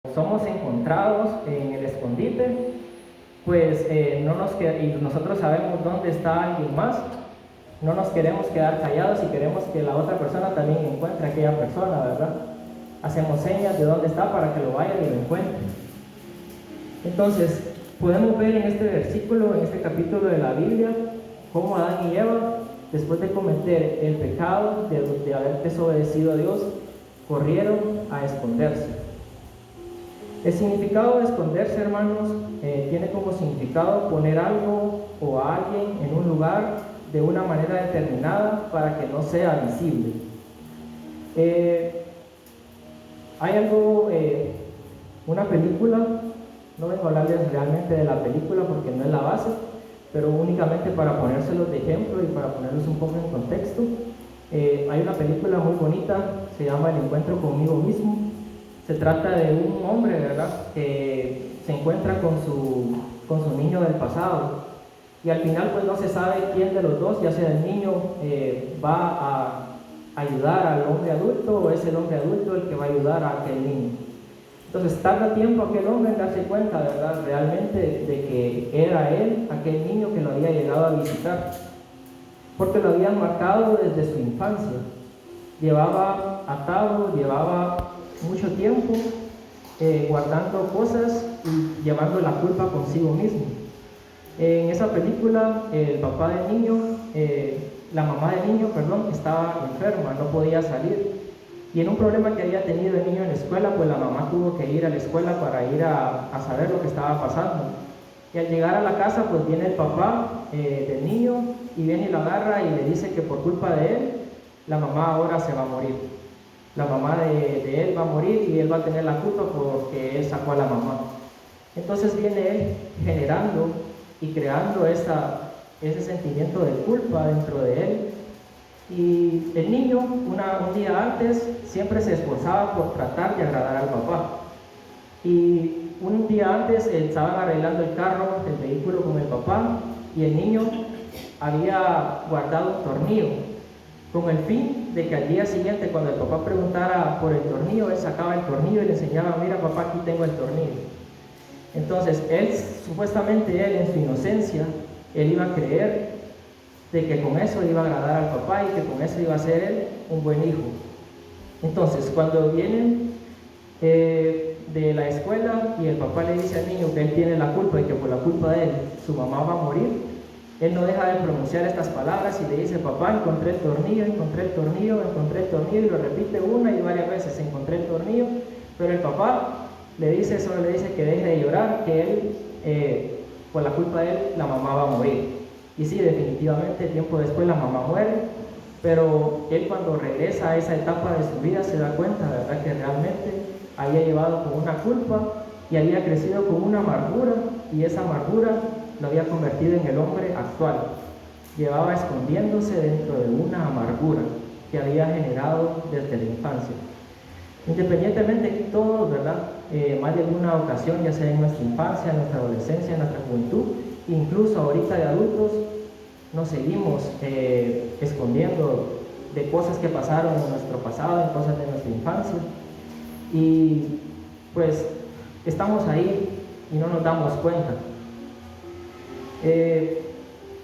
somos encontrados en el escondite, pues y nosotros sabemos dónde está alguien más, no nos queremos quedar callados y queremos que la otra persona también encuentre a aquella persona, ¿verdad? Hacemos señas de dónde está para que lo vayan y lo encuentren. Entonces, podemos ver en este versículo, en este capítulo de la Biblia, cómo Adán y Eva, después de cometer el pecado, de haber desobedecido a Dios, corrieron a esconderse. El significado de esconderse, hermanos, tiene como significado poner algo o a alguien en un lugar de una manera determinada para que no sea visible. Hay algo, una película, no vengo a hablarles realmente de la película porque no es la base, pero únicamente para ponérselos de ejemplo y para ponerlos un poco en contexto. Hay una película muy bonita, se llama El encuentro conmigo mismo. Se trata de un hombre, ¿verdad?, que se encuentra con su niño del pasado. Y al final pues no se sabe quién de los dos, ya sea el niño va a ayudar al hombre adulto o es el hombre adulto el que va a ayudar a aquel niño. Entonces tarda tiempo aquel hombre en darse cuenta, ¿verdad?, realmente de que era él, aquel niño que lo había llegado a visitar, porque lo habían marcado desde su infancia. Llevaba atado, llevaba mucho tiempo guardando cosas y llevando la culpa consigo mismo. En esa película, el papá del niño, la mamá del niño, estaba enferma, no podía salir. Y en un problema que había tenido el niño en la escuela, pues la mamá tuvo que ir a la escuela para ir a saber lo que estaba pasando. Y al llegar a la casa, pues viene el papá del niño y viene y lo agarra y le dice que por culpa de él, la mamá ahora se va a morir. La mamá de él va a morir y él va a tener la culpa porque él sacó a la mamá. Entonces viene él generando y creando ese sentimiento de culpa dentro de él. Y el niño, un día antes, siempre se esforzaba por tratar de agradar al papá. Y un día antes estaban arreglando el carro, el vehículo con el papá, y el niño había guardado un tornillo, con el fin de que al día siguiente, cuando el papá preguntara por el tornillo, él sacaba el tornillo y le enseñaba: mira papá, aquí tengo el tornillo. Entonces supuestamente él en su inocencia, él iba a creer de que con eso iba a agradar al papá y que con eso iba a ser él un buen hijo. Entonces cuando vienen de la escuela y el papá le dice al niño que él tiene la culpa y que por la culpa de él su mamá va a morir, él no deja de pronunciar estas palabras y le dice: papá, encontré el tornillo, encontré el tornillo, encontré el tornillo, y lo repite una y varias veces: encontré el tornillo. Pero el papá solo le dice que deje de llorar, que él, por la culpa de él, la mamá va a morir. Y sí, definitivamente tiempo después la mamá muere, pero él cuando regresa a esa etapa de su vida se da cuenta, ¿verdad?, que realmente había llevado con una culpa y había crecido con una amargura, y esa amargura lo había convertido en el hombre actual. Llevaba escondiéndose dentro de una amargura que había generado desde la infancia. Independientemente de todos, ¿verdad?, más de alguna ocasión, ya sea en nuestra infancia, en nuestra adolescencia, en nuestra juventud, incluso ahorita de adultos, nos seguimos escondiendo de cosas que pasaron en nuestro pasado, en cosas de nuestra infancia, y pues estamos ahí y no nos damos cuenta.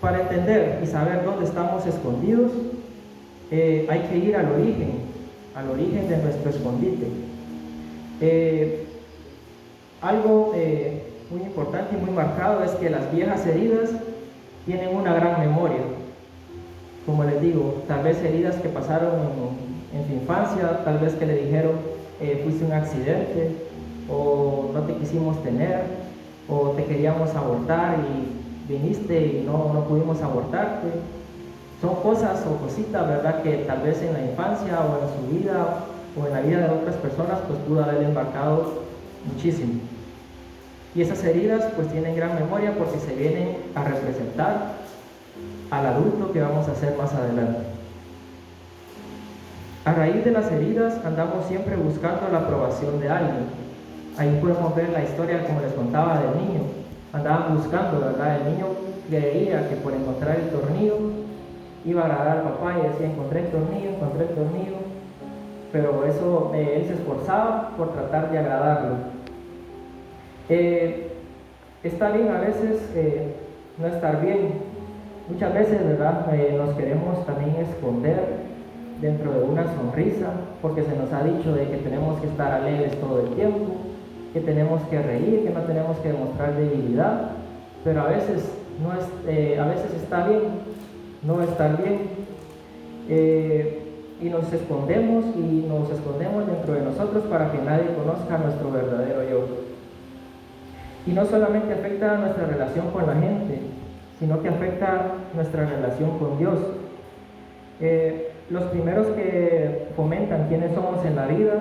Para entender y saber dónde estamos escondidos, hay que ir al origen de nuestro escondite. Algo muy importante y muy marcado es que las viejas heridas tienen una gran memoria. Como les digo, tal vez heridas que pasaron en tu infancia, tal vez que le dijeron fuiste un accidente, o no te quisimos tener, o te queríamos abortar y viniste y no pudimos abortarte. Son cosas o cositas, ¿verdad?, que tal vez en la infancia o en su vida o en la vida de otras personas pues pudo haberle marcado muchísimo. Y esas heridas pues tienen gran memoria porque se vienen a representar al adulto que vamos a ser más adelante. A raíz de las heridas andamos siempre buscando la aprobación de alguien. Ahí podemos ver la historia, como les contaba, del niño. Andaban buscando, ¿verdad? El niño creía que por encontrar el tornillo iba a agradar al papá y decía: encontré el tornillo, pero eso él se esforzaba por tratar de agradarlo. Está bien a veces no estar bien. Muchas veces, ¿verdad? Nos queremos también esconder dentro de una sonrisa, porque se nos ha dicho de que tenemos que estar alegres todo el tiempo, que tenemos que reír, que no tenemos que demostrar debilidad, pero a veces, a veces está bien no estar bien, y nos escondemos dentro de nosotros para que nadie conozca nuestro verdadero yo. Y no solamente afecta nuestra relación con la gente, sino que afecta nuestra relación con Dios. Los primeros que fomentan quiénes somos en la vida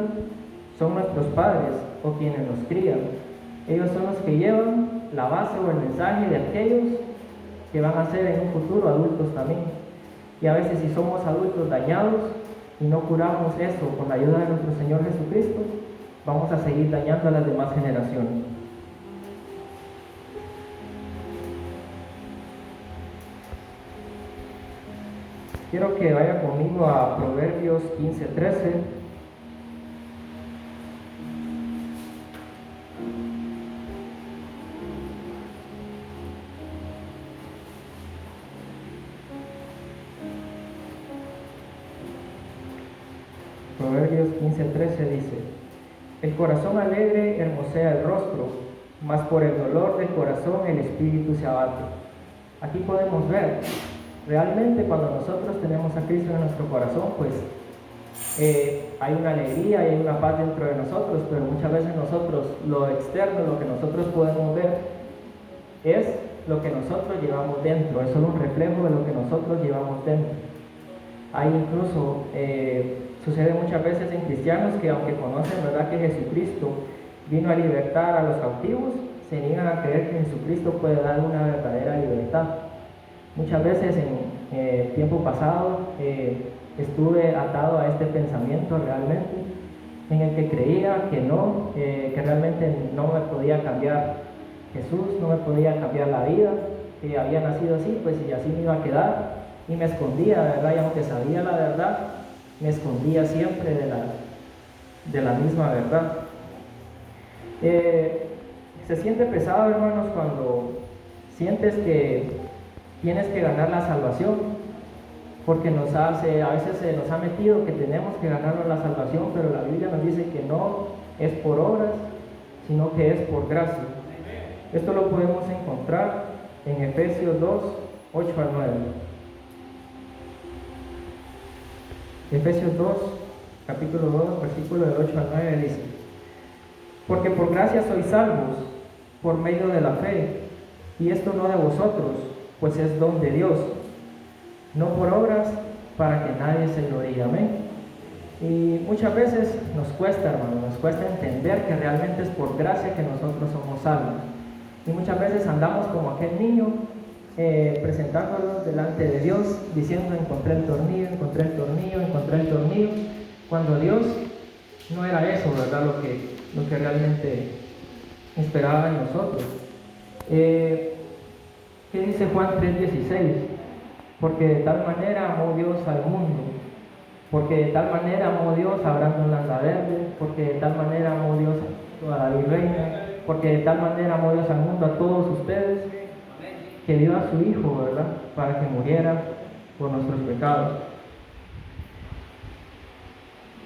son nuestros padres o quienes nos crían. Ellos son los que llevan la base o el mensaje de aquellos que van a ser en un futuro adultos también. Y a veces si somos adultos dañados y no curamos eso con la ayuda de nuestro Señor Jesucristo, vamos a seguir dañando a las demás generaciones. Quiero que vaya conmigo a Proverbios 15:13. Proverbios 15:13 dice: el corazón alegre hermosea el rostro, mas por el dolor del corazón el espíritu se abate. Aquí podemos ver, realmente cuando nosotros tenemos a Cristo en nuestro corazón, pues hay una alegría y hay una paz dentro de nosotros, pero muchas veces nosotros, lo externo, lo que nosotros podemos ver, es lo que nosotros llevamos dentro, es solo un reflejo de lo que nosotros llevamos dentro. Hay incluso, sucede muchas veces en cristianos que aunque conocen, ¿verdad?, que Jesucristo vino a libertar a los cautivos, se niegan a creer que Jesucristo puede dar una verdadera libertad. Muchas veces en tiempo pasado estuve atado a este pensamiento realmente, en el que creía que no, que realmente no me podía cambiar Jesús, no me podía cambiar la vida, que había nacido así, pues y así me iba a quedar, y me escondía, ¿verdad? Y aunque sabía la verdad, me escondía siempre de la misma verdad. Se siente pesado, hermanos, cuando sientes que tienes que ganar la salvación, porque a veces se nos ha metido que tenemos que ganarnos la salvación, pero la Biblia nos dice que no es por obras, sino que es por gracia. Esto lo podemos encontrar en Efesios 2, 8 al 9. Efesios 2, capítulo 2, versículo del 8 al 9 dice: porque por gracia sois salvos, por medio de la fe, y esto no de vosotros, pues es don de Dios, no por obras, para que nadie se gloríe. Amén. Y muchas veces nos cuesta, hermano, nos cuesta entender que realmente es por gracia que nosotros somos salvos. Y muchas veces andamos como aquel niño, presentándonos delante de Dios, diciendo: encontré el tornillo, encontré el tornillo, encontré el tornillo, cuando Dios no era eso, ¿verdad?, lo que realmente esperaba en nosotros. ¿Qué dice Juan 3:16? Porque de tal manera amó Dios al mundo, porque de tal manera amó Dios a Brandon Landaverde, porque de tal manera amó Dios a David Reina, porque de tal manera amó Dios al mundo, a todos ustedes, que dio a su Hijo, ¿verdad?, para que muriera por nuestros pecados.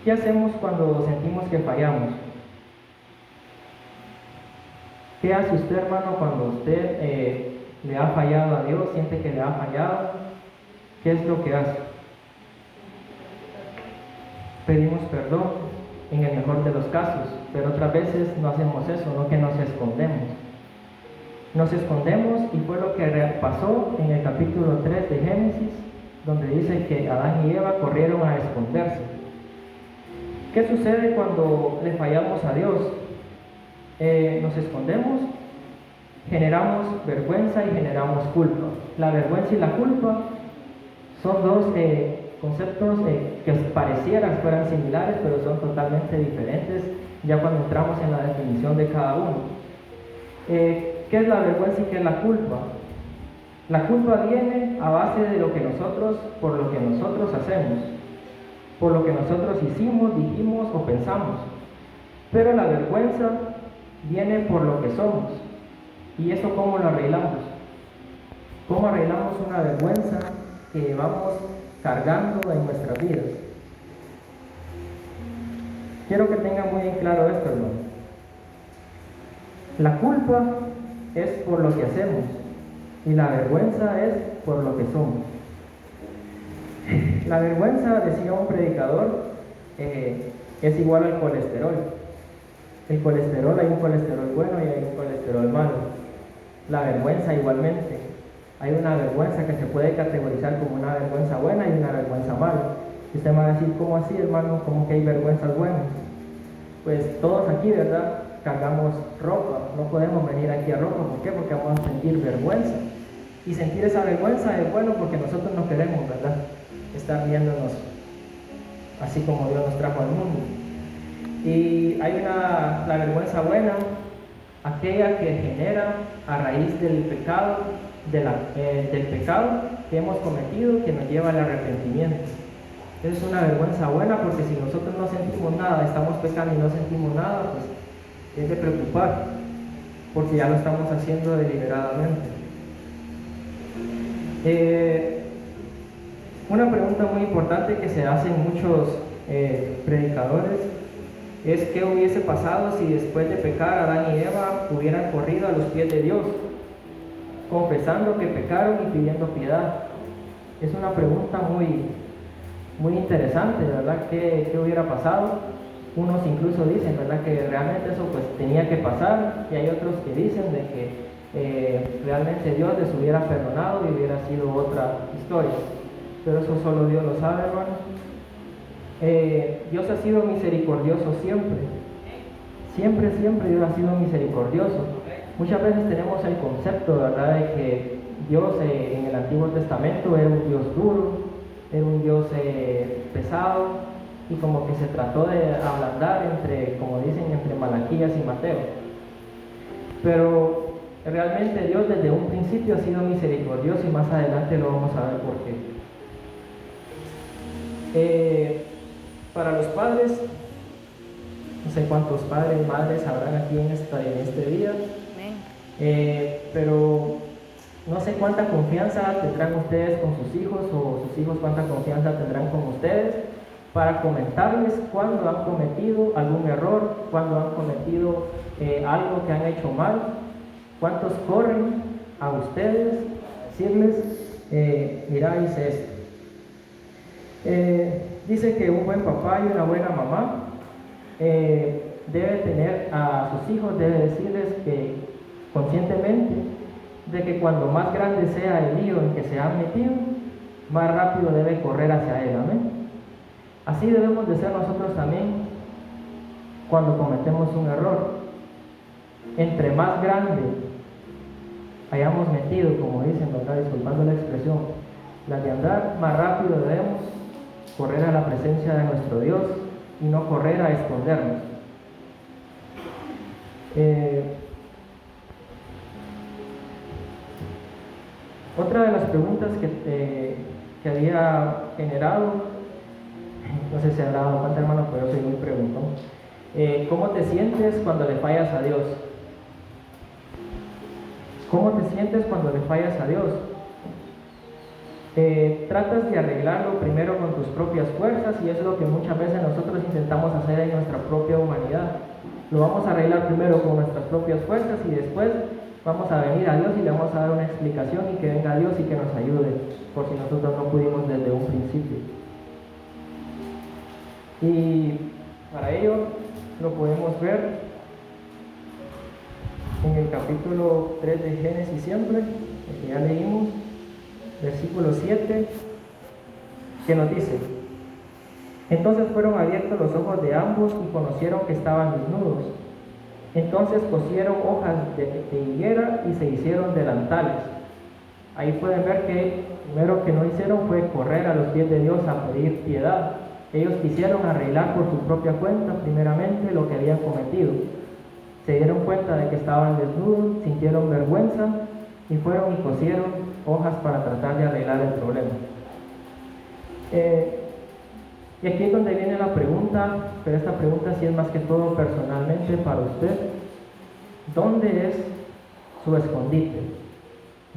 ¿Qué hacemos cuando sentimos que fallamos? ¿Qué hace usted, hermano, cuando usted le ha fallado a Dios, siente que le ha fallado? ¿Qué es lo que hace? Pedimos perdón en el mejor de los casos, pero otras veces no hacemos eso, no, que nos escondemos. Nos escondemos, y fue lo que pasó en el capítulo 3 de Génesis, donde dice que Adán y Eva corrieron a esconderse. ¿Qué sucede cuando le fallamos a Dios? Nos escondemos, generamos vergüenza y generamos culpa. La vergüenza y la culpa son dos conceptos que parecieran fueran similares, pero son totalmente diferentes ya cuando entramos en la definición de cada uno. ¿Qué es la vergüenza y qué es la culpa? La culpa viene a base de por lo que nosotros hacemos, por lo que nosotros hicimos, dijimos o pensamos. Pero la vergüenza viene por lo que somos. ¿Y eso cómo lo arreglamos? ¿Cómo arreglamos una vergüenza que vamos cargando en nuestras vidas? Quiero que tengan muy en claro esto, hermano. La culpa es por lo que hacemos y la vergüenza es por lo que somos. La vergüenza, decía un predicador, es igual al colesterol. El colesterol, hay un colesterol bueno y hay un colesterol malo. La vergüenza igualmente. Hay una vergüenza que se puede categorizar como una vergüenza buena y una vergüenza mala. Y usted me va a decir, ¿cómo así, hermano? ¿Cómo que hay vergüenzas buenas? Pues todos aquí, ¿verdad? Cargamos ropa. No podemos venir aquí a ropa. ¿Por qué? Porque vamos a sentir vergüenza. Y sentir esa vergüenza es bueno porque nosotros no queremos, ¿verdad?, estar viéndonos así como Dios nos trajo al mundo. Y hay la vergüenza buena, aquella que genera a raíz del pecado, del pecado que hemos cometido, que nos lleva al arrepentimiento. Esa es una vergüenza buena, porque si nosotros no sentimos nada, estamos pecando y no sentimos nada, pues es de preocupar, porque ya lo estamos haciendo deliberadamente. Una pregunta muy importante que se hacen muchos predicadores es qué hubiese pasado si después de pecar Adán y Eva hubieran corrido a los pies de Dios, confesando que pecaron y pidiendo piedad. Es una pregunta muy interesante, ¿verdad? ¿Qué hubiera pasado? Unos incluso dicen, ¿verdad?, que realmente eso pues tenía que pasar, y hay otros que dicen de que realmente Dios les hubiera perdonado y hubiera sido otra historia. Pero eso solo Dios lo sabe, hermano. Dios ha sido misericordioso siempre. Siempre Dios ha sido misericordioso. Muchas veces tenemos el concepto, ¿verdad?, de que Dios en el Antiguo Testamento era un Dios duro, era un Dios pesado, y como que se trató de ablandar como dicen, entre Malaquías y Mateo. Pero realmente Dios desde un principio ha sido misericordioso, y más adelante lo vamos a ver por qué. Para los padres, no sé cuántos padres, madres habrán aquí en este día, pero no sé cuánta confianza tendrán ustedes con sus hijos, o sus hijos cuánta confianza tendrán con ustedes para comentarles cuando han cometido algún error, cuando han cometido algo que han hecho mal. ¿Cuántos corren a ustedes decirles, mira, hice esto? Dice que un buen papá y una buena mamá debe tener a sus hijos, debe decirles que conscientemente de que cuando más grande sea el lío en que se han metido, más rápido debe correr hacia él. Amén. Así debemos de ser nosotros también cuando cometemos un error. Entre más grande hayamos metido, como dicen, ¿verdad?, disculpando la expresión, la de andar, más rápido debemos correr a la presencia de nuestro Dios y no correr a escondernos. Otra de las preguntas que había generado, no sé si habrá dado cuenta, hermano, pero yo soy muy preguntón. ¿Cómo te sientes cuando le fallas a Dios? ¿Cómo te sientes cuando le fallas a Dios? Tratas de arreglarlo primero con tus propias fuerzas, y es lo que muchas veces nosotros intentamos hacer en nuestra propia humanidad. Lo vamos a arreglar primero con nuestras propias fuerzas, y después vamos a venir a Dios y le vamos a dar una explicación, y que venga Dios y que nos ayude, por si nosotros no pudimos desde un principio. Y para ello lo podemos ver en el capítulo 3 de Génesis siempre, el que ya leímos, versículo 7, que nos dice: entonces fueron abiertos los ojos de ambos y conocieron que estaban desnudos. Entonces cosieron hojas de higuera y se hicieron delantales. Ahí pueden ver que primero que no hicieron fue correr a los pies de Dios a pedir piedad. Ellos quisieron arreglar por su propia cuenta primeramente lo que habían cometido. Se dieron cuenta de que estaban desnudos, sintieron vergüenza y fueron y cosieron hojas para tratar de arreglar el problema. Y aquí es donde viene la pregunta, pero esta pregunta sí es más que todo personalmente para usted. ¿dónde es su escondite?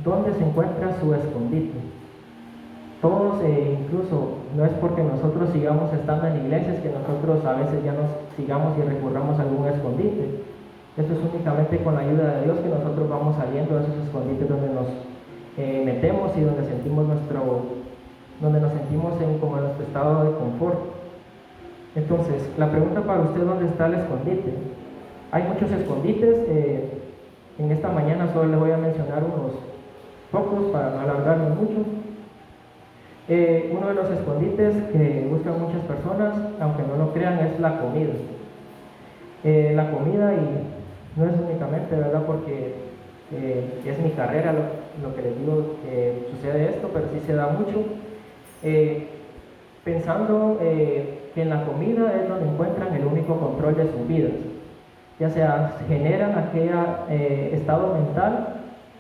¿Dónde se encuentra su escondite? Todos, incluso, no es porque nosotros sigamos estando en iglesias que nosotros a veces ya nos sigamos y recurramos a algún escondite. Esto es únicamente con la ayuda de Dios que nosotros vamos saliendo de esos escondites donde nos metemos y donde nos sentimos como en nuestro estado de confort. Entonces, la pregunta para usted: ¿dónde está el escondite? Hay muchos escondites. En esta mañana solo les voy a mencionar unos pocos para no alargarme mucho. Uno de los escondites que buscan muchas personas, aunque no lo crean, es la comida. La comida, y no es únicamente, ¿verdad?, porque es mi carrera lo que les digo que sucede esto, pero sí se da mucho. Pensando que en la comida es donde encuentran el único control de sus vidas. Ya sea generan aquel estado mental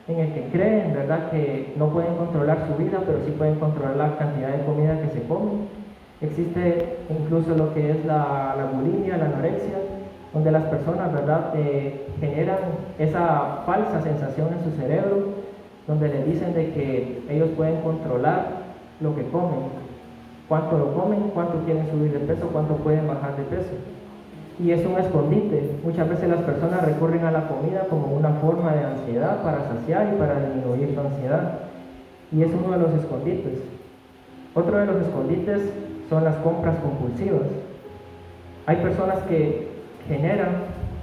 en el que creen, ¿verdad?, que no pueden controlar su vida, pero sí pueden controlar la cantidad de comida que se comen. Existe incluso lo que es la bulimia, la anorexia, donde las personas, ¿verdad?, generan esa falsa sensación en su cerebro, donde les dicen de que ellos pueden controlar lo que comen, cuánto lo comen, cuánto quieren subir de peso, cuánto pueden bajar de peso. Y es un escondite. Muchas veces las personas recurren a la comida como una forma de ansiedad para saciar y para disminuir su ansiedad. Y es uno de los escondites. Otro de los escondites son las compras compulsivas. Hay personas que generan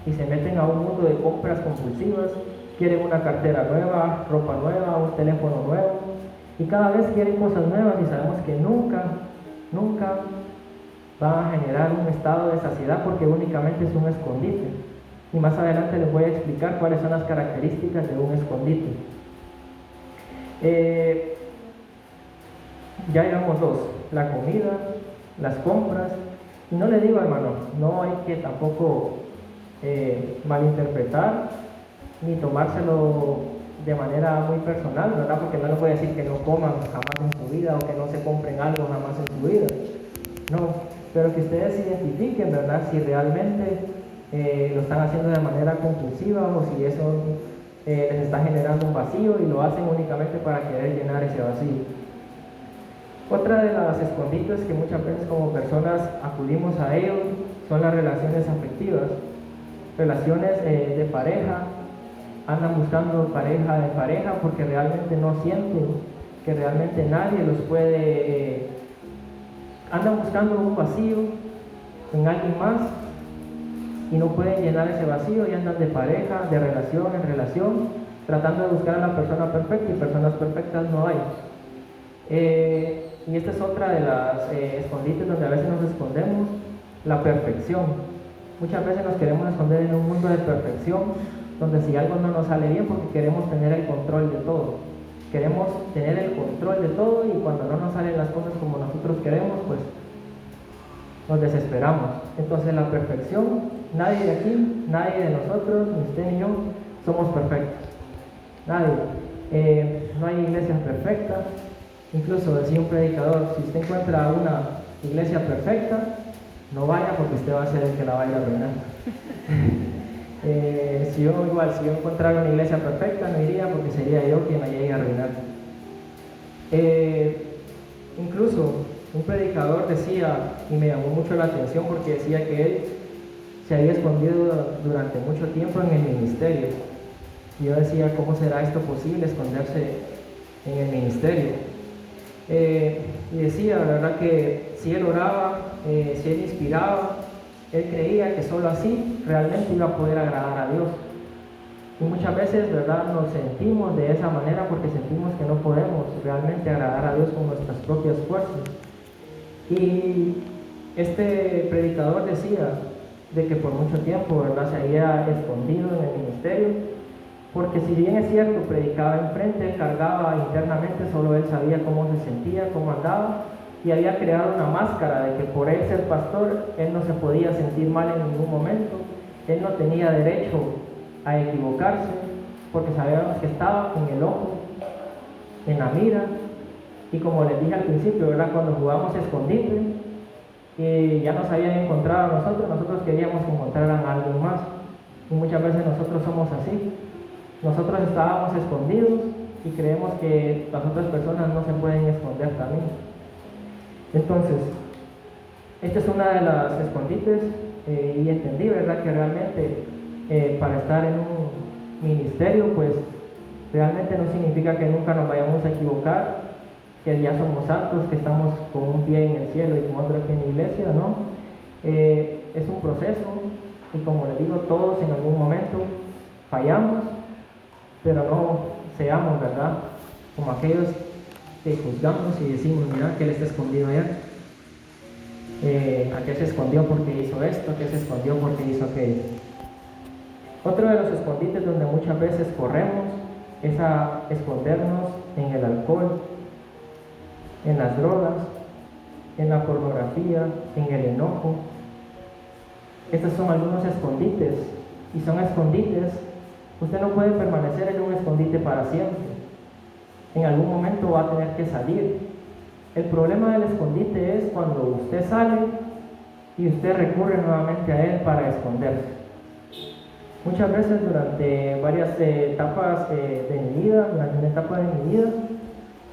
y se meten a un mundo de compras compulsivas. Quieren una cartera nueva, ropa nueva, un teléfono nuevo. Y cada vez quieren cosas nuevas y sabemos que nunca van a generar un estado de saciedad porque únicamente es un escondite. Y más adelante les voy a explicar cuáles son las características de un escondite. Ya llevamos dos: la comida, las compras. Y no le digo, hermano, no hay que tampoco malinterpretar ni tomárselo de manera muy personal, ¿verdad? Porque no le voy a decir que no coman jamás en su vida o que no se compren algo jamás en su vida. No, pero que ustedes identifiquen, ¿verdad?, si realmente lo están haciendo de manera compulsiva o si eso les está generando un vacío y lo hacen únicamente para querer llenar ese vacío. Otra de las escondites que muchas veces como personas acudimos a ellos son las relaciones afectivas, relaciones de pareja. Andan buscando pareja de pareja porque realmente no sienten que realmente nadie los puede. Andan buscando un vacío en alguien más y no pueden llenar ese vacío y andan de pareja, de relación en relación, tratando de buscar a la persona perfecta, y personas perfectas no hay. Y esta es otra de las escondites donde a veces nos escondemos: la perfección. Muchas veces nos queremos esconder en un mundo de perfección, donde si algo no nos sale bien, porque queremos tener el control de todo. Queremos tener el control de todo, y cuando no nos salen las cosas como nosotros queremos, pues nos desesperamos. Entonces, la perfección, nadie de aquí, nadie de nosotros, ni usted ni yo, somos perfectos. Nadie. No hay iglesias perfectas. Incluso decía un predicador: si usted encuentra una iglesia perfecta, no vaya, porque usted va a ser el que la va a ir a arruinar. Si yo encontrara una iglesia perfecta, no iría, porque sería yo quien la llegue a arruinar. Incluso un predicador decía, y me llamó mucho la atención, porque decía que él se había escondido durante mucho tiempo en el ministerio. Y yo decía: ¿cómo será esto posible, esconderse en el ministerio? Y decía, la verdad, que si él oraba, si él inspiraba, él creía que solo así realmente iba a poder agradar a Dios. Y muchas veces, ¿verdad?, nos sentimos de esa manera porque sentimos que no podemos realmente agradar a Dios con nuestras propias fuerzas. Y este predicador decía de que por mucho tiempo, ¿verdad?, se había escondido en el ministerio, porque si bien es cierto, predicaba enfrente, cargaba internamente, solo él sabía cómo se sentía, cómo andaba, y había creado una máscara de que por él ser pastor, él no se podía sentir mal en ningún momento, él no tenía derecho a equivocarse, porque sabíamos que estaba en el ojo, en la mira. Y como les dije al principio, ¿verdad?, cuando jugamos escondite y ya nos habían encontrado a nosotros queríamos encontrar a alguien más. Y muchas veces nosotros somos así. Nosotros estábamos escondidos y creemos que las otras personas no se pueden esconder también. Entonces, esta es una de las escondites y entendí, ¿verdad?, que realmente para estar en un ministerio, pues realmente no significa que nunca nos vayamos a equivocar, que ya somos santos, que estamos con un pie en el cielo y con otro aquí en la iglesia, ¿no? Es un proceso y como les digo, todos en algún momento fallamos, pero no seamos, ¿verdad?, como aquellos que juzgamos y decimos, mira, que él está escondido allá. Aquel se escondió porque hizo esto, aquel se escondió porque hizo aquello. Otro de los escondites donde muchas veces corremos es a escondernos en el alcohol, en las drogas, en la pornografía, en el enojo. Estos son algunos escondites y son escondites. Usted no puede permanecer en un escondite para siempre. En algún momento va a tener que salir. El problema del escondite es cuando usted sale y usted recurre nuevamente a él para esconderse. Muchas veces durante varias etapas de mi vida, durante una etapa de mi vida,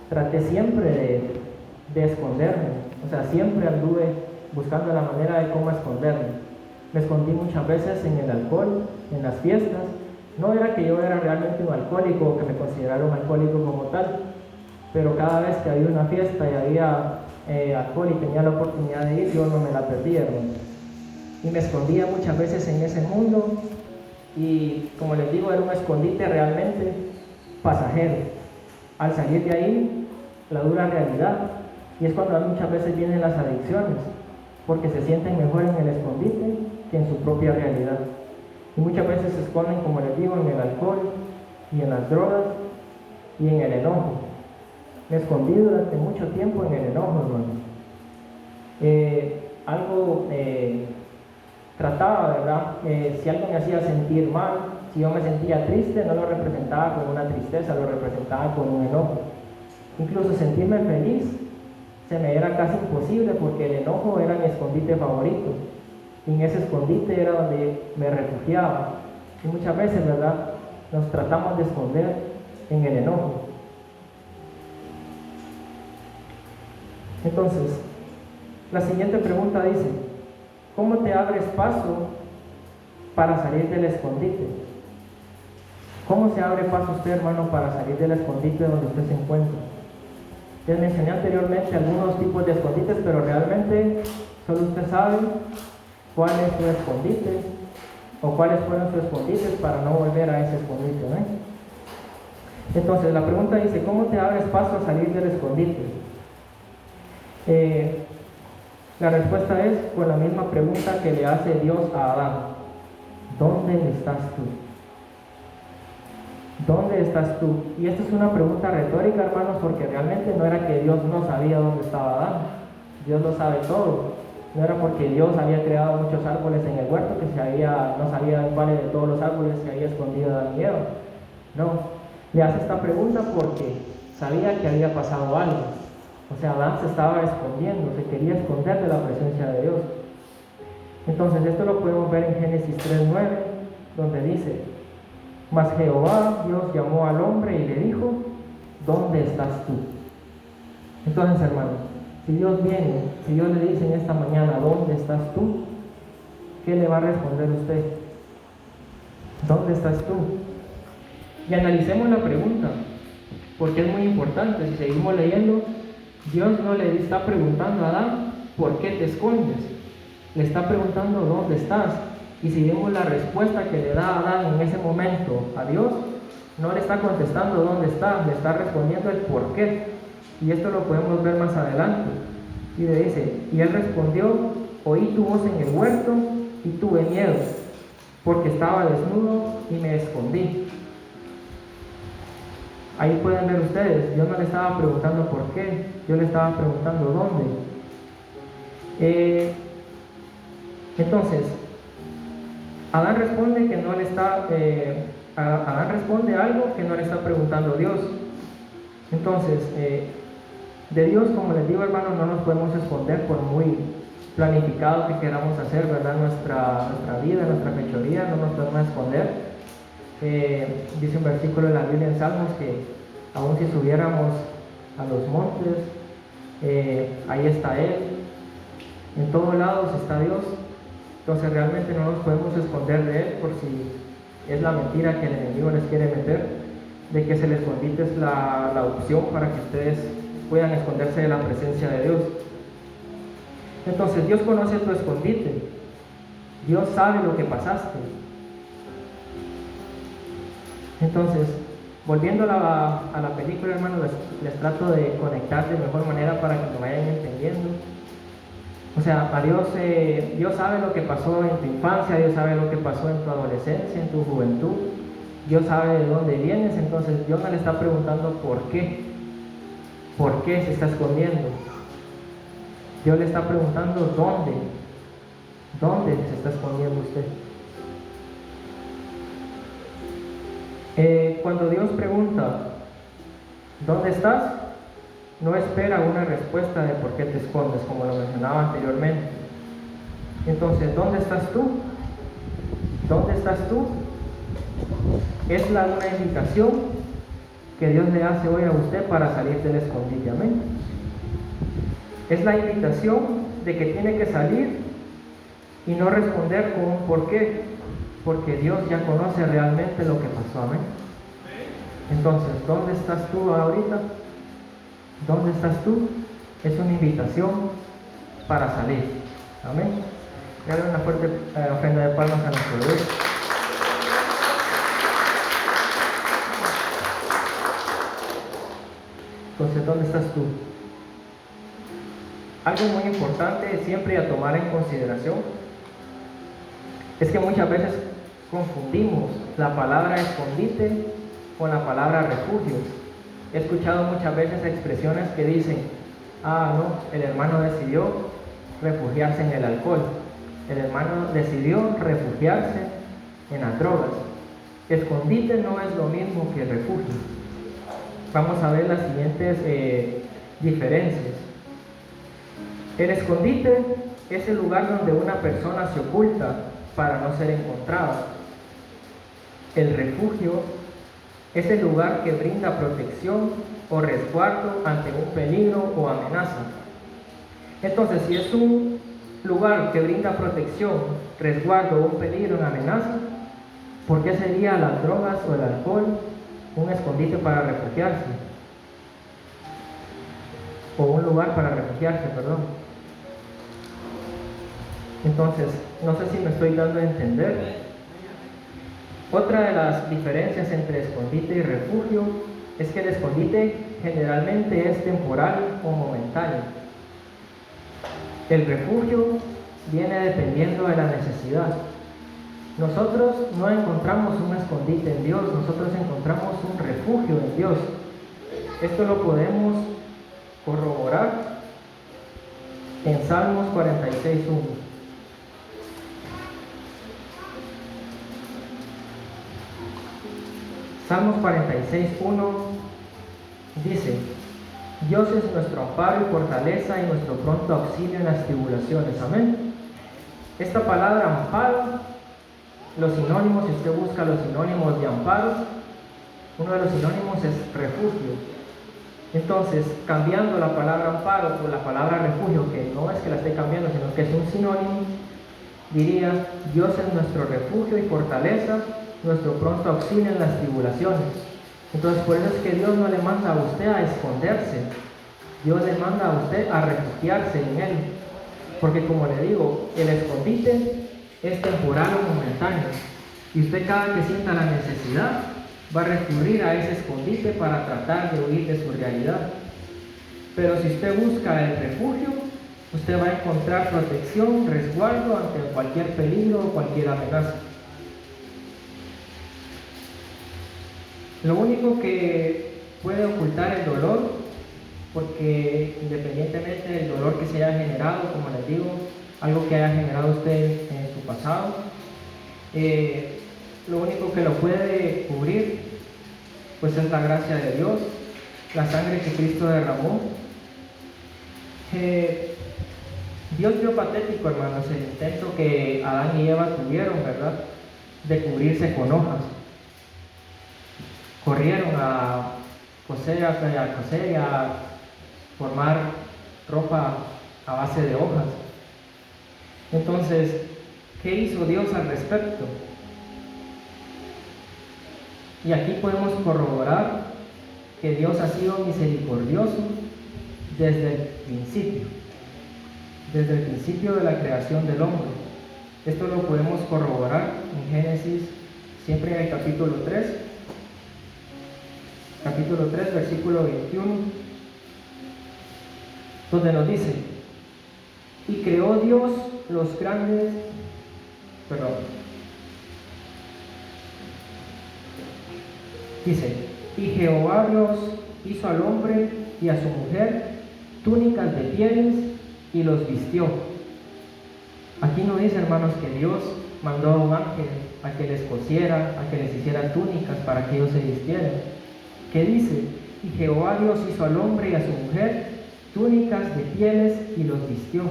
traté siempre de esconderme. O sea, siempre anduve buscando la manera de cómo esconderme. Me escondí muchas veces en el alcohol, en las fiestas. No era que yo era realmente un alcohólico o que me considerara un alcohólico como tal, pero cada vez que había una fiesta y había alcohol y tenía la oportunidad de ir, yo no me la perdía, hermano. Y me escondía muchas veces en ese mundo y, como les digo, era un escondite realmente pasajero. Al salir de ahí, la dura realidad, y es cuando muchas veces vienen las adicciones, porque se sienten mejor en el escondite que en su propia realidad. Y muchas veces se esconden, como les digo, en el alcohol y en las drogas y en el enojo. Me escondí durante mucho tiempo en el enojo, hermano. Trataba, ¿verdad? Si algo me hacía sentir mal, si yo me sentía triste, no lo representaba con una tristeza, lo representaba con un enojo. Incluso sentirme feliz se me era casi imposible porque el enojo era mi escondite favorito. Y en ese escondite era donde me refugiaba. Y muchas veces, ¿verdad?, nos tratamos de esconder en el enojo. Entonces, la siguiente pregunta dice, ¿cómo te abres paso para salir del escondite? ¿Cómo se abre paso usted, hermano, para salir del escondite donde usted se encuentra? Les mencioné anteriormente algunos tipos de escondites, pero realmente solo usted sabe cuál es su escondite o cuáles fueron sus escondites para no volver a ese escondite, ¿no? Entonces, la pregunta dice, ¿cómo te abres paso a salir del escondite? La respuesta es con la misma pregunta que le hace Dios a Adán. ¿Dónde estás tú? ¿Dónde estás tú? Y esta es una pregunta retórica, hermanos, porque realmente no era que Dios no sabía dónde estaba Adán. Dios lo sabe todo. No era porque Dios había creado muchos árboles en el huerto que no sabía cuáles de todos los árboles se había escondido Adán y Eva. No. Le hace esta pregunta porque sabía que había pasado algo. O sea, Adán se estaba escondiendo, se quería esconder de la presencia de Dios. Entonces, esto lo podemos ver en Génesis 3:9, donde dice, mas Jehová Dios llamó al hombre y le dijo, ¿dónde estás tú? Entonces, hermanos, si Dios viene, si Dios le dice en esta mañana, ¿dónde estás tú?, ¿qué le va a responder usted? ¿Dónde estás tú? Y analicemos la pregunta, porque es muy importante. Si seguimos leyendo, Dios no le está preguntando a Adán, ¿por qué te escondes? Le está preguntando, ¿dónde estás? Y si vemos la respuesta que le da Adán en ese momento a Dios, no le está contestando dónde está, le está respondiendo el por qué. Y esto lo podemos ver más adelante. Y le dice, y él respondió, oí tu voz en el huerto y tuve miedo, porque estaba desnudo y me escondí. Ahí pueden ver ustedes, yo no le estaba preguntando por qué, yo le estaba preguntando dónde. Entonces, Adán responde que no le está, Adán responde algo que no le está preguntando Dios. Entonces, de Dios, como les digo, hermanos, no nos podemos esconder por muy planificado que queramos hacer, ¿verdad? Nuestra vida, nuestra fechoría, no nos podemos esconder. Dice un versículo de la Biblia en Salmos que aun si subiéramos a los montes, ahí está Él, en todos lados está Dios. Entonces realmente no nos podemos esconder de Él, por si es la mentira que el enemigo les quiere meter, de que el escondite es la opción para que ustedes puedan esconderse de la presencia de Dios. Entonces Dios conoce tu escondite, Dios sabe lo que pasaste. Entonces, volviendo a la película, hermanos, les trato de conectar de mejor manera para que me vayan entendiendo. O sea, a Dios sabe lo que pasó en tu infancia, Dios sabe lo que pasó en tu adolescencia, en tu juventud, Dios sabe de dónde vienes. Entonces Dios no le está preguntando por qué se está escondiendo. Dios le está preguntando dónde se está escondiendo usted. Cuando Dios pregunta ¿dónde estás?, no espera una respuesta de por qué te escondes, como lo mencionaba anteriormente. Entonces, ¿dónde estás tú? ¿Dónde estás tú? Es una invitación que Dios le hace hoy a usted para salir del escondite. Amén. Es la invitación de que tiene que salir y no responder con un por qué, porque Dios ya conoce realmente lo que pasó. Amén. Entonces, ¿dónde estás tú ahorita? ¿Dónde estás tú? Es una invitación para salir. Amén. Dale una fuerte ofrenda de palmas a nuestro Dios. Entonces, ¿dónde estás tú? Algo muy importante siempre a tomar en consideración es que muchas veces confundimos la palabra escondite con la palabra refugio. He escuchado muchas veces expresiones que dicen: no, el hermano decidió refugiarse en el alcohol, el hermano decidió refugiarse en las drogas. Escondite no es lo mismo que refugio. Vamos a ver las siguientes diferencias. El escondite es el lugar donde una persona se oculta para no ser encontrada. El refugio es el lugar que brinda protección o resguardo ante un peligro o amenaza. Entonces, si es un lugar que brinda protección, resguardo o un peligro o amenaza, ¿por qué sería las drogas o el alcohol un escondite para refugiarse? O un lugar para refugiarse, perdón. Entonces, no sé si me estoy dando a entender. Otra de las diferencias entre escondite y refugio es que el escondite generalmente es temporal o momentáneo. El refugio viene dependiendo de la necesidad. Nosotros no encontramos un escondite en Dios, nosotros encontramos un refugio en Dios. Esto lo podemos corroborar en Salmos 46:1. Salmos 46:1 dice: Dios es nuestro amparo y fortaleza y nuestro pronto auxilio en las tribulaciones. Amén. Esta palabra amparo, los sinónimos, si usted busca los sinónimos de amparo, uno de los sinónimos es refugio. Entonces, cambiando la palabra amparo por la palabra refugio, que no es que la esté cambiando, sino que es un sinónimo, diría: Dios es nuestro refugio y fortaleza, nuestro pronto auxilio en las tribulaciones. Entonces, por eso es que Dios no le manda a usted a esconderse, Dios le manda a usted a refugiarse en Él, porque como le digo, el escondite es temporal o momentáneo, y usted cada que sienta la necesidad va a recurrir a ese escondite para tratar de huir de su realidad. Pero si usted busca el refugio, usted va a encontrar protección, resguardo ante cualquier peligro o cualquier amenaza. Lo único que puede ocultar el dolor, porque independientemente del dolor que se haya generado, como les digo, algo que haya generado usted en su pasado, lo único que lo puede cubrir pues es la gracia de Dios, la sangre que Cristo derramó. Dios vio patético, hermanos, el intento que Adán y Eva tuvieron, ¿verdad? De cubrirse con hojas. Corrieron a coser y a formar ropa a base de hojas. Entonces, ¿qué hizo Dios al respecto? Y aquí podemos corroborar que Dios ha sido misericordioso desde el principio de la creación del hombre. Esto lo podemos corroborar en Génesis, siempre en el capítulo 3, versículo 21, donde nos dice: y creó Dios los grandes, dice, y Jehová Dios hizo al hombre y a su mujer túnicas de pieles y los vistió. Aquí no dice, hermanos, que Dios mandó a un ángel a que les cosiera, a que les hiciera túnicas para que ellos se vistieran. ¿Qué dice? Y Jehová Dios hizo al hombre y a su mujer túnicas de pieles y los vistió.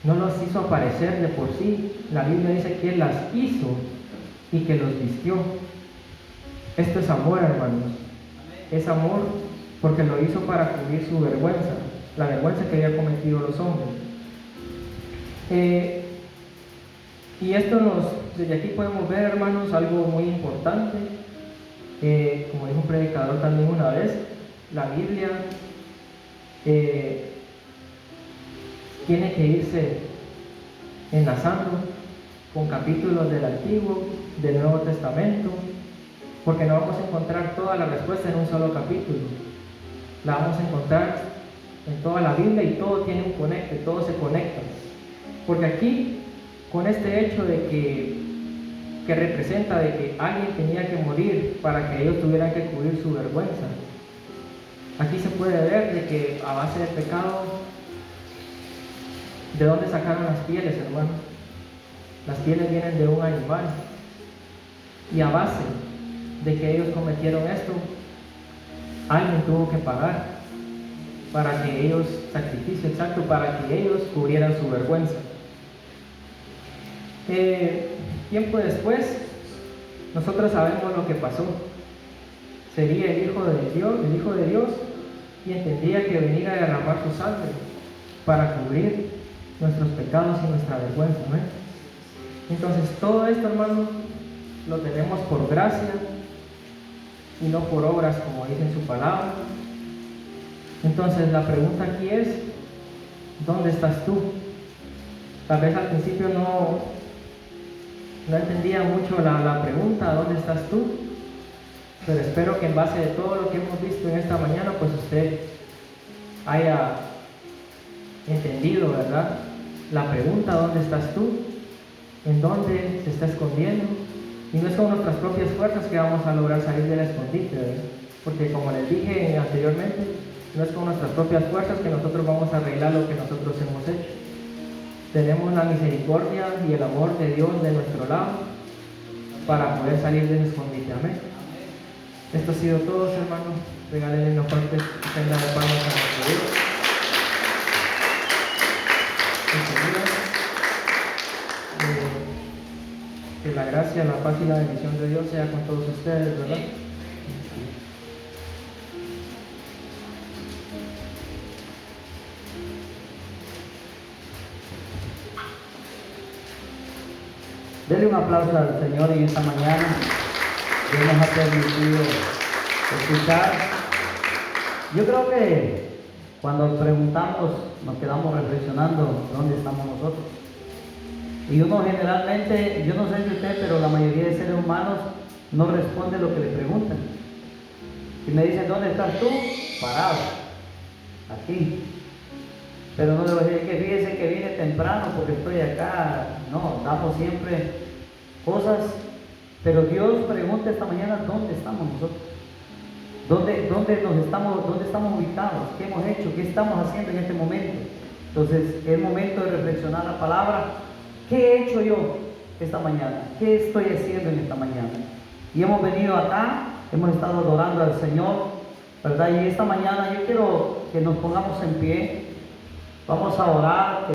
No los hizo aparecer de por sí. La Biblia dice que Él las hizo y que los vistió. Esto es amor, hermanos. Es amor porque lo hizo para cubrir su vergüenza, la vergüenza que habían cometido los hombres. Y esto desde aquí podemos ver, hermanos, algo muy importante. Como dijo un predicador también una vez, la Biblia tiene que irse enlazando con capítulos del Antiguo, del Nuevo Testamento, porque no vamos a encontrar toda la respuesta en un solo capítulo. La vamos a encontrar en toda la Biblia y todo tiene un conecte, todo se conecta. Porque aquí, con este hecho de que representa de que alguien tenía que morir para que ellos tuvieran que cubrir su vergüenza, aquí se puede ver de que a base de pecado, ¿de dónde sacaron las pieles, hermanos? Las pieles vienen de un animal. Y a base de que ellos cometieron esto, alguien tuvo que pagar para que ellos, sacrificio exacto, para que ellos cubrieran su vergüenza. Tiempo después, nosotros sabemos lo que pasó. Sería el Hijo de Dios, y entendía que venía a derramar su sangre para cubrir nuestros pecados y nuestra vergüenza, ¿no? Entonces, todo esto, hermanos, lo tenemos por gracia y no por obras, como dice en su palabra. Entonces, la pregunta aquí es: ¿dónde estás tú? Tal vez al principio no entendía mucho la pregunta, ¿dónde estás tú? Pero espero que en base de todo lo que hemos visto en esta mañana, pues usted haya entendido, ¿verdad? La pregunta, ¿dónde estás tú? ¿En dónde se está escondiendo? Y no es con nuestras propias fuerzas que vamos a lograr salir del escondite, ¿verdad? Porque como les dije anteriormente, no es con nuestras propias fuerzas que nosotros vamos a arreglar lo que nosotros hemos hecho. Tenemos la misericordia y el amor de Dios de nuestro lado para poder salir del escondite. Amén. Esto ha sido todo, hermanos. Regálenle unos fuertes ofrendas de palmas a nuestro Dios. Que la gracia, la paz y la bendición de Dios sea con todos ustedes, ¿verdad? Denle un aplauso al Señor en esta mañana. Dios nos ha permitido escuchar. Yo creo que cuando preguntamos, nos quedamos reflexionando dónde estamos nosotros. Y uno generalmente, yo no sé si usted, pero la mayoría de seres humanos no responde lo que le preguntan. Y me dicen, ¿dónde estás tú? Parado, aquí. Pero no le voy a decir que fíjese que vine temprano porque estoy acá. No, damos siempre cosas. Pero Dios pregunta esta mañana, ¿dónde estamos nosotros? ¿Dónde estamos ubicados? ¿Qué hemos hecho? ¿Qué estamos haciendo en este momento? Entonces, es momento de reflexionar la palabra. ¿Qué he hecho yo esta mañana? ¿Qué estoy haciendo en esta mañana? Y hemos venido acá, hemos estado adorando al Señor, ¿verdad? Y esta mañana yo quiero que nos pongamos en pie. Vamos a orar.